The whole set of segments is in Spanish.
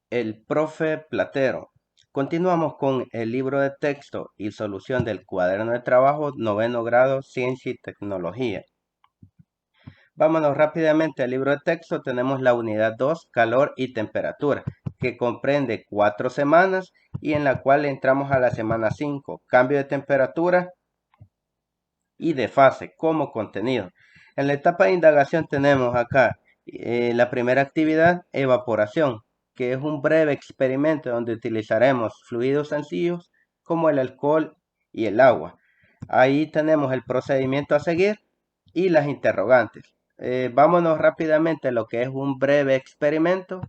El profe Platero. Continuamos con el libro de texto y solución del cuaderno de trabajo, noveno grado, Ciencia y Tecnología. Vámonos rápidamente al libro de texto. Tenemos la unidad 2, calor y temperatura, que comprende 4 semanas y en la cual entramos a la semana 5, cambio de temperatura y de fase como contenido. En la etapa de indagación tenemos acá la primera actividad, evaporación, que es un breve experimento donde utilizaremos fluidos sencillos como el alcohol y el agua. Ahí tenemos el procedimiento a seguir y las interrogantes. Vámonos rápidamente a lo que es un breve experimento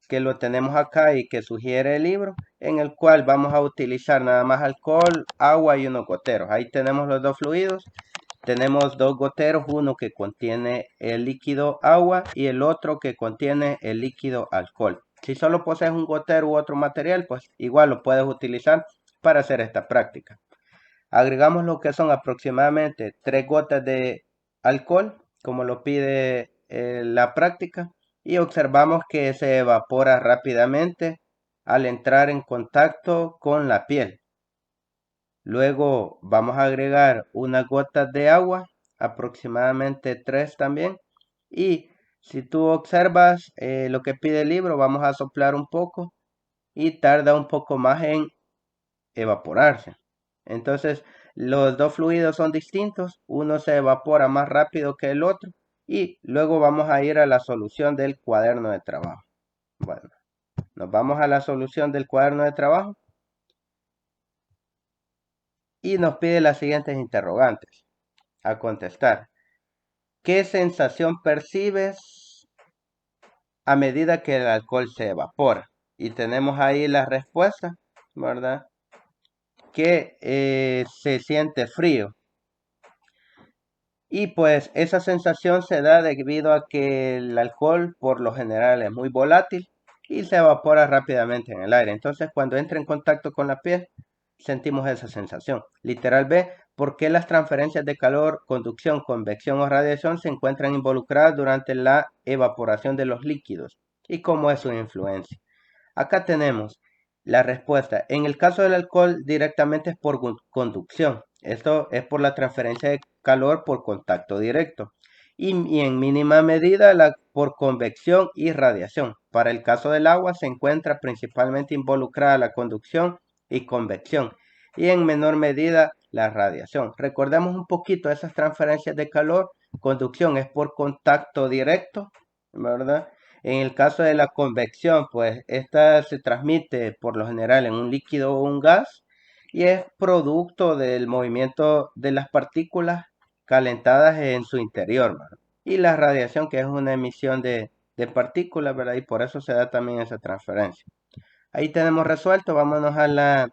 que lo tenemos acá y que sugiere el libro, en el cual vamos a utilizar nada más alcohol, agua y unos goteros. Ahí tenemos los dos fluidos. Tenemos dos goteros, uno que contiene el líquido agua y el otro que contiene el líquido alcohol. Si solo posees un gotero u otro material, pues igual lo puedes utilizar para hacer esta práctica. Agregamos lo que son aproximadamente 3 gotas de alcohol, como lo pide la práctica, y observamos que se evapora rápidamente al entrar en contacto con la piel. Luego vamos a agregar unas gotas de agua, aproximadamente 3 también. Y si tú observas lo que pide el libro, vamos a soplar un poco y tarda un poco más en evaporarse. Entonces, los dos fluidos son distintos, uno se evapora más rápido que el otro y luego vamos a ir a la solución del cuaderno de trabajo. Bueno, nos vamos a la solución del cuaderno de trabajo y nos pide las siguientes interrogantes a contestar. ¿Qué sensación percibes a medida que el alcohol se evapora? Y tenemos ahí la respuesta, ¿verdad? Que se siente frío. Y pues esa sensación se da debido a que el alcohol por lo general es muy volátil y se evapora rápidamente en el aire. Entonces cuando entra en contacto con la piel sentimos esa sensación. Literal B, ¿por qué las transferencias de calor, conducción, convección o radiación se encuentran involucradas durante la evaporación de los líquidos? ¿Y cómo es su influencia? Acá tenemos la respuesta. En el caso del alcohol, directamente es por conducción. Esto es por la transferencia de calor por contacto directo. Y en mínima medida por convección y radiación. Para el caso del agua se encuentra principalmente involucrada la conducción y convección. Y en menor medida la radiación. Recordemos un poquito esas transferencias de calor. Conducción es por contacto directo, ¿verdad? En el caso de la convección, pues esta se transmite por lo general en un líquido o un gas y es producto del movimiento de las partículas calentadas en su interior, ¿verdad? Y la radiación, que es una emisión de partículas, ¿verdad? Y por eso se da también esa transferencia. Ahí tenemos resuelto, vámonos a la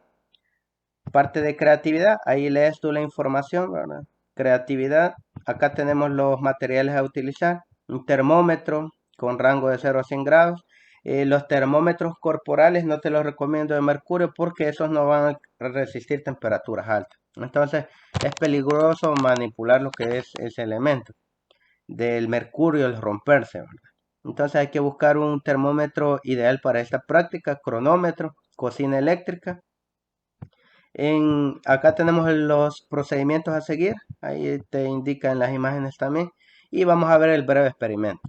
parte de creatividad. Ahí lees tú la información, ¿verdad? Creatividad, acá tenemos los materiales a utilizar, un termómetro con rango de 0 a 100 grados. Los termómetros corporales no te los recomiendo de mercurio porque esos no van a resistir temperaturas altas. Entonces es peligroso manipular lo que es ese elemento del mercurio, el romperse, ¿verdad? Entonces hay que buscar un termómetro ideal para esta práctica, cronómetro, cocina eléctrica. Acá tenemos los procedimientos a seguir, ahí te indican las imágenes también. Y vamos a ver el breve experimento.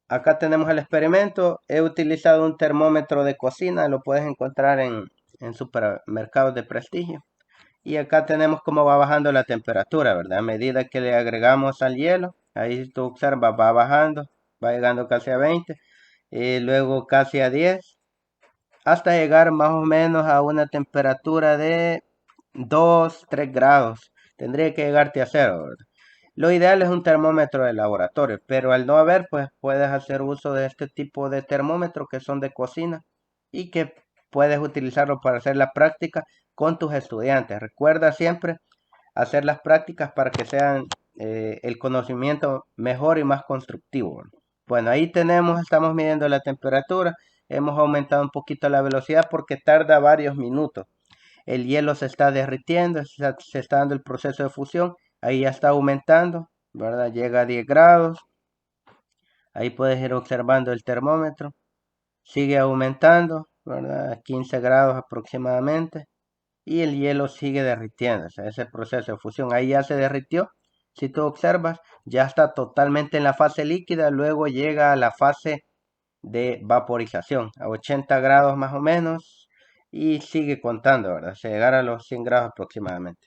Acá tenemos el experimento, he utilizado un termómetro de cocina, lo puedes encontrar en supermercados de prestigio. Y acá tenemos cómo va bajando la temperatura, ¿verdad? A medida que le agregamos al hielo, ahí tú observas, va bajando, va llegando casi a 20, y luego casi a 10, hasta llegar más o menos a una temperatura de 2, 3 grados. Tendría que llegarte a cero, ¿verdad? Lo ideal es un termómetro de laboratorio, pero al no haber, pues puedes hacer uso de este tipo de termómetros que son de cocina y que puedes utilizarlo para hacer la práctica con tus estudiantes. Recuerda siempre hacer las prácticas para que sean el conocimiento mejor y más constructivo, ¿verdad? Bueno, ahí tenemos, estamos midiendo la temperatura. Hemos aumentado un poquito la velocidad porque tarda varios minutos. El hielo se está derritiendo, se está dando el proceso de fusión, ahí ya está aumentando, ¿verdad? Llega a 10 grados, ahí puedes ir observando el termómetro, sigue aumentando, ¿verdad? 15 grados aproximadamente. Y el hielo sigue derritiéndose. Ese proceso de fusión ahí ya se derritió. Si tú observas, ya está totalmente en la fase líquida. Luego llega a la fase de vaporización a 80 grados más o menos. Y sigue contando, ¿verdad? Se llegará a los 100 grados aproximadamente.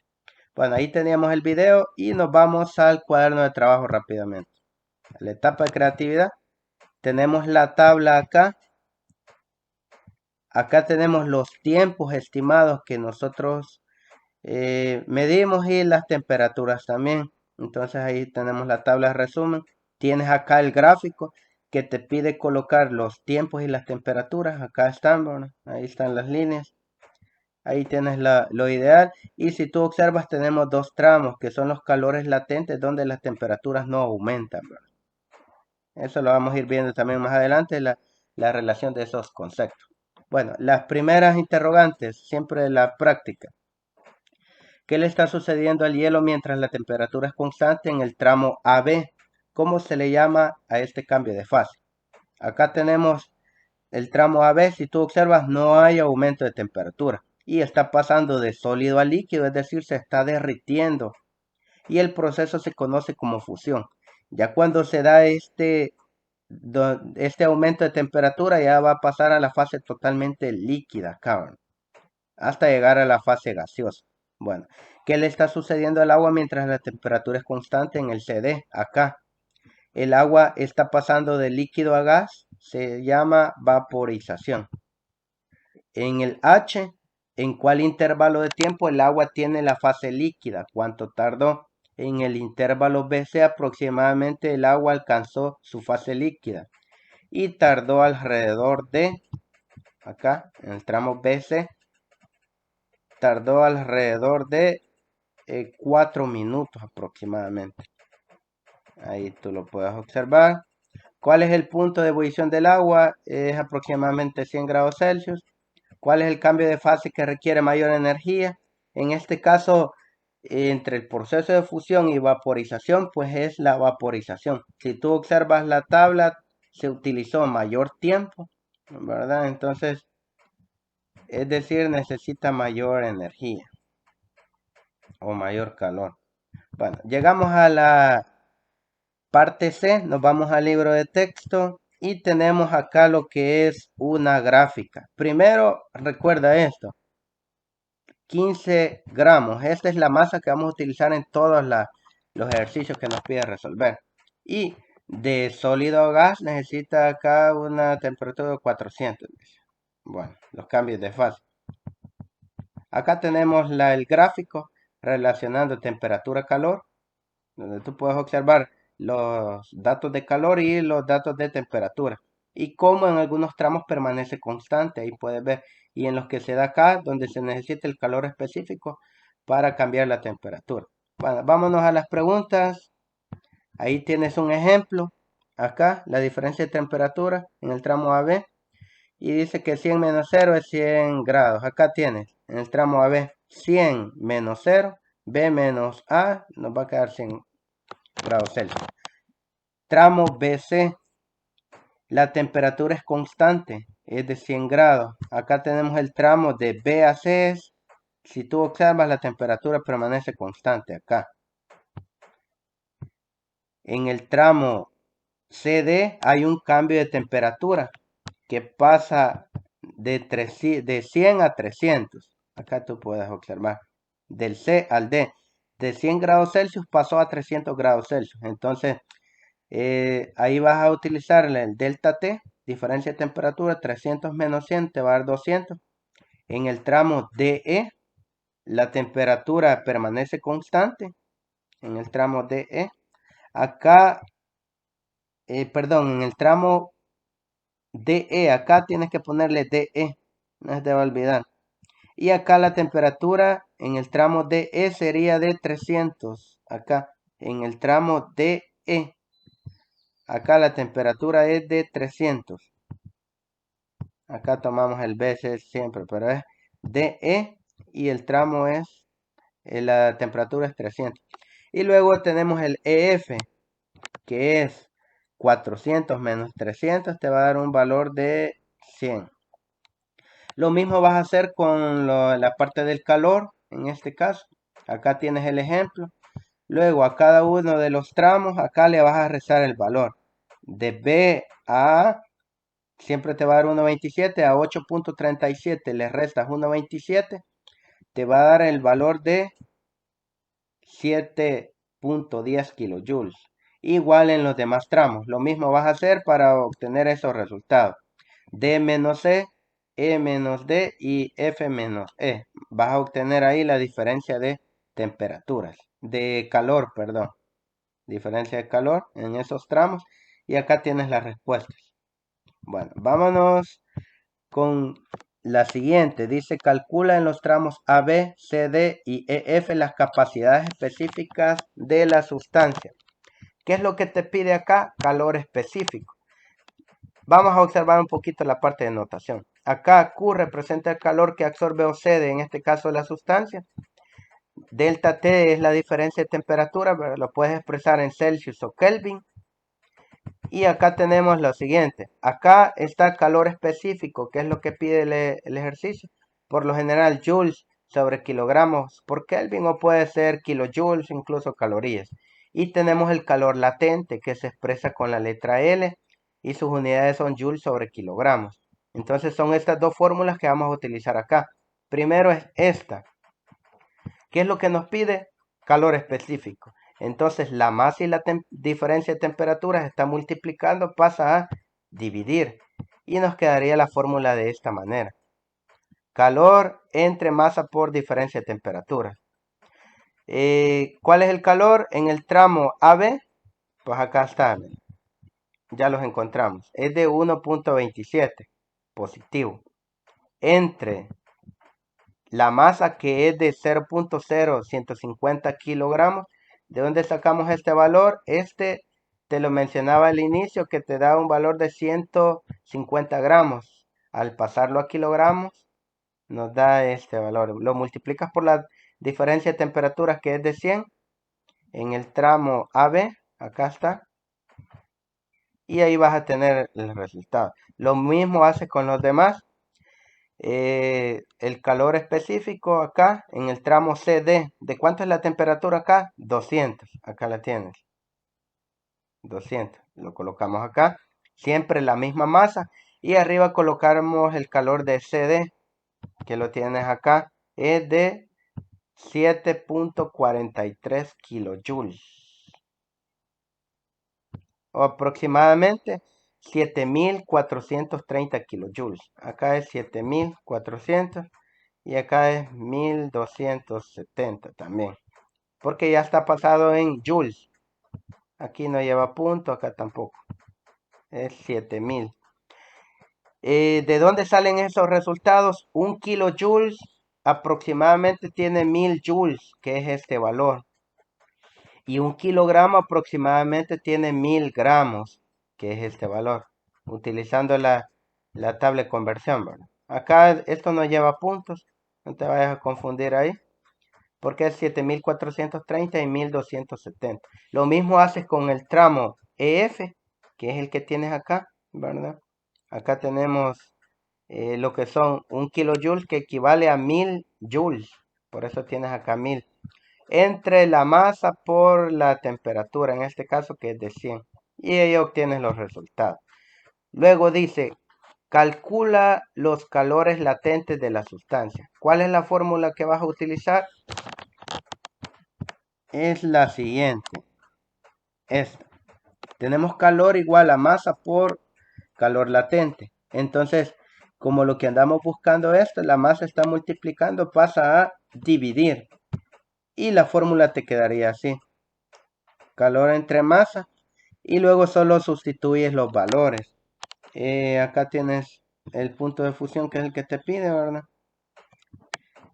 Bueno, ahí teníamos el video y nos vamos al cuaderno de trabajo rápidamente. La etapa de creatividad. Tenemos la tabla acá. Acá tenemos los tiempos estimados que nosotros medimos y las temperaturas también. Entonces ahí tenemos la tabla de resumen. Tienes acá el gráfico que te pide colocar los tiempos y las temperaturas. Acá están, bueno, ahí están las líneas. Ahí tienes lo ideal. Y si tú observas, tenemos dos tramos que son los calores latentes donde las temperaturas no aumentan, ¿verdad? Eso lo vamos a ir viendo también más adelante, la relación de esos conceptos. Bueno, las primeras interrogantes, siempre la práctica. ¿Qué le está sucediendo al hielo mientras la temperatura es constante en el tramo AB? ¿Cómo se le llama a este cambio de fase? Acá tenemos el tramo AB. Si tú observas, no hay aumento de temperatura y está pasando de sólido a líquido, es decir, se está derritiendo y el proceso se conoce como fusión. Ya cuando se da este aumento de temperatura, ya va a pasar a la fase totalmente líquida, cabrón, hasta llegar a la fase gaseosa. Bueno, ¿qué le está sucediendo al agua mientras la temperatura es constante en el CD? Acá, el agua está pasando de líquido a gas, se llama vaporización. En el H, ¿en cuál intervalo de tiempo el agua tiene la fase líquida? ¿Cuánto tardó? En el intervalo BC aproximadamente el agua alcanzó su fase líquida y tardó alrededor de, acá, en el tramo BC, tardó alrededor de 4 minutos aproximadamente. Ahí tú lo puedes observar. ¿Cuál es el punto de ebullición del agua? Es aproximadamente 100 grados Celsius. ¿Cuál es el cambio de fase que requiere mayor energía? En este caso, entre el proceso de fusión y vaporización, pues es la vaporización. Si tú observas la tabla, se utilizó mayor tiempo, ¿verdad? Entonces, es decir, necesita mayor energía o mayor calor. Bueno, llegamos a la parte C, nos vamos al libro de texto y tenemos acá lo que es una gráfica. Primero, recuerda esto, 15 gramos. Esta es la masa que vamos a utilizar en todos los ejercicios que nos pide resolver. Y de sólido a gas necesita acá una temperatura de 400. Bueno, los cambios de fase. Acá tenemos el gráfico relacionando temperatura-calor, donde tú puedes observar los datos de calor y los datos de temperatura y cómo en algunos tramos permanece constante, ahí puedes ver, y en los que se da acá donde se necesita el calor específico para cambiar la temperatura. Bueno, vámonos a las preguntas. Ahí tienes un ejemplo, acá la diferencia de temperatura en el tramo AB y dice que 100 menos 0 es 100 grados. Acá tienes en el tramo AB 100 menos 0, B menos A, nos va a quedar 100 grados Celsius. Tramo BC, la temperatura es constante, es de 100 grados. Acá tenemos el tramo de B a C. Si tú observas, la temperatura permanece constante acá. En el tramo CD hay un cambio de temperatura que pasa de 100 a 300. Acá tú puedes observar. Del C al D. De 100 grados Celsius pasó a 300 grados Celsius. Entonces, ahí vas a utilizar el delta T, diferencia de temperatura, 300 menos 100 te va a dar 200. En el tramo DE, la temperatura permanece constante. En el tramo DE. Acá, perdón, en el tramo DE, acá tienes que ponerle DE, no se te va a olvidar. Y acá la temperatura en el tramo DE sería de 300. Acá, en el tramo DE. Acá la temperatura es de 300. Acá tomamos el BC siempre, pero es DE y el tramo es, la temperatura es 300. Y luego tenemos el EF, que es 400 menos 300, te va a dar un valor de 100. Lo mismo vas a hacer con la parte del calor, en este caso. Acá tienes el ejemplo. Luego a cada uno de los tramos, acá le vas a restar el valor. De B a A, siempre te va a dar 1.27, a 8.37 le restas 1.27, te va a dar el valor de 7.10 kilojoules. Igual en los demás tramos, lo mismo vas a hacer para obtener esos resultados. D menos E menos D y F menos E. Vas a obtener ahí la diferencia de temperaturas, de calor, perdón. Diferencia de calor en esos tramos. Y acá tienes las respuestas. Bueno, vámonos con la siguiente. Dice, calcula en los tramos A, B, C, D y E, F las capacidades específicas de la sustancia. ¿Qué es lo que te pide acá? Calor específico. Vamos a observar un poquito la parte de notación. Acá Q representa el calor que absorbe o cede, en este caso la sustancia. Delta T es la diferencia de temperatura, pero lo puedes expresar en Celsius o Kelvin. Y acá tenemos lo siguiente. Acá está calor específico, que es lo que pide el ejercicio. Por lo general, joules sobre kilogramos por Kelvin, o puede ser kilojoules, incluso calorías. Y tenemos el calor latente, que se expresa con la letra L, y sus unidades son joules sobre kilogramos. Entonces son estas dos fórmulas que vamos a utilizar acá. Primero es esta. ¿Qué es lo que nos pide? Calor específico. Entonces la masa y la diferencia de temperaturas está multiplicando, pasa a dividir. Y nos quedaría la fórmula de esta manera. Calor entre masa por diferencia de temperatura. ¿Cuál es el calor en el tramo AB? Pues acá está. Ya los encontramos. Es de 1.27 positivo. Entre la masa, que es de 0.0150 kilogramos. ¿De dónde sacamos este valor? Este te lo mencionaba al inicio, que te da un valor de 150 gramos. Al pasarlo a kilogramos, nos da este valor. Lo multiplicas por la diferencia de temperaturas, que es de 100, en el tramo AB, acá está. Y ahí vas a tener el resultado. Lo mismo hace con los demás. El calor específico acá en el tramo CD. ¿De cuánto es la temperatura acá? 200. Acá la tienes. 200. Lo colocamos acá. Siempre la misma masa. Y arriba colocamos el calor de CD, que lo tienes acá. Es de 7.43 kilojoules. O aproximadamente 7.430 kilojoules. Acá es 7.400. Y acá es 1270 también. Porque ya está pasado en joules. Aquí no lleva punto, acá tampoco. Es 7000. ¿De dónde salen esos resultados? Un kilojoules aproximadamente tiene 1000 joules, que es este valor. Y un kilogramo aproximadamente tiene 1000 gramos, que es este valor. Utilizando la tabla de conversión, ¿verdad? Acá esto no lleva puntos. No te vayas a confundir ahí, porque es 7430 y 1270. Lo mismo haces con el tramo EF, que es el que tienes acá, ¿verdad? Acá tenemos lo que son 1 kilojoules, que equivale a 1000 joules. Por eso tienes acá 1000. Entre la masa por la temperatura, en este caso, que es de 100. Y ahí obtienes los resultados. Luego dice, calcula los calores latentes de la sustancia. ¿Cuál es la fórmula que vas a utilizar? Es la siguiente. Esta. Tenemos calor igual a masa por calor latente. Entonces, como lo que andamos buscando esto, la masa está multiplicando, pasa a dividir. Y la fórmula te quedaría así. Calor entre masa. Y luego solo sustituyes los valores. Acá tienes el punto de fusión, que es el que te pide, ¿verdad?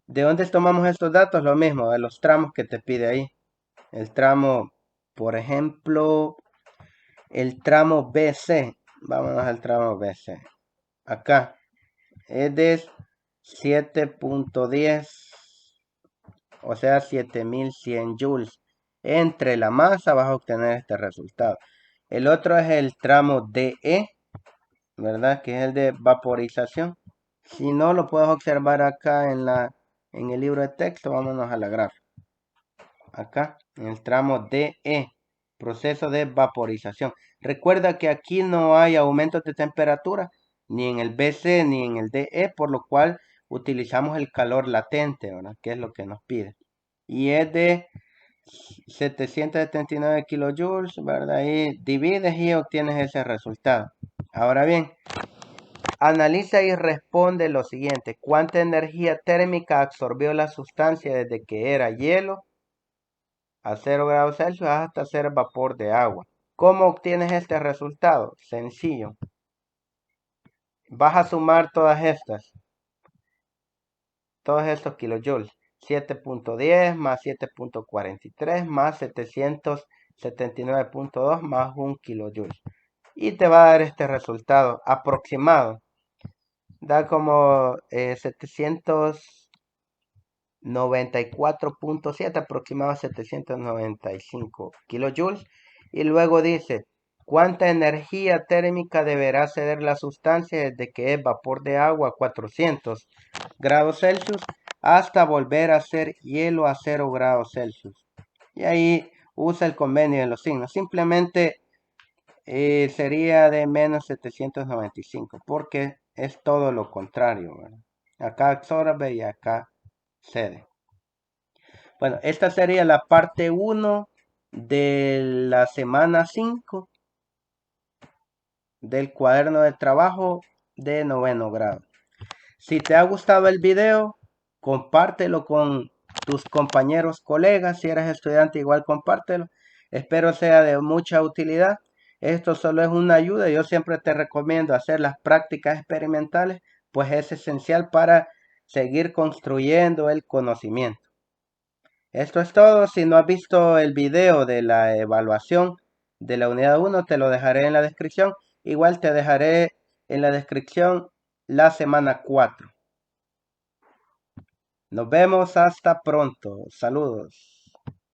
¿De dónde tomamos estos datos? Lo mismo, de los tramos que te pide ahí. El tramo, por ejemplo, el tramo BC. Vámonos al tramo BC. Acá es de 7.10, o sea 7100 joules. Entre la masa vas a obtener este resultado. El otro es el tramo DE. ¿verdad? Que es el de vaporización. Si no, lo puedes observar acá en el libro de texto. Vámonos a la gráfica. Acá, en el tramo DE, proceso de vaporización. Recuerda que aquí no hay aumentos de temperatura, ni en el BC ni en el DE, por lo cual utilizamos el calor latente, ¿verdad? Que es lo que nos pide. Y es de 779 kilojoules, ¿verdad? Y divides y obtienes ese resultado. Ahora bien, analiza y responde lo siguiente. ¿Cuánta energía térmica absorbió la sustancia desde que era hielo a 0 grados Celsius hasta ser vapor de agua? ¿Cómo obtienes este resultado? Sencillo. Vas a sumar todos estos kilojoules. 7.10 más 7.43 más 779.2 más 1 kilojoule. Y te va a dar este resultado aproximado. Da como 794.7, aproximado a 795 kilojoules. Y luego dice, ¿cuánta energía térmica deberá ceder la sustancia desde que es vapor de agua a 400 grados Celsius hasta volver a ser hielo a 0 grados Celsius? Y ahí usa el convenio de los signos. Simplemente sería de menos 795, porque es todo lo contrario, ¿verdad? Acá absorbe y acá cede. Bueno, esta sería la parte 1 de la semana 5 del cuaderno de trabajo de noveno grado. Si te ha gustado el video, compártelo con tus compañeros, colegas. Si eres estudiante, igual compártelo. Espero sea de mucha utilidad. Esto solo es una ayuda. Yo siempre te recomiendo hacer las prácticas experimentales, pues es esencial para seguir construyendo el conocimiento. Esto es todo. Si no has visto el video de la evaluación de la unidad 1, te lo dejaré en la descripción. Igual te dejaré en la descripción la semana 4. Nos vemos hasta pronto. Saludos.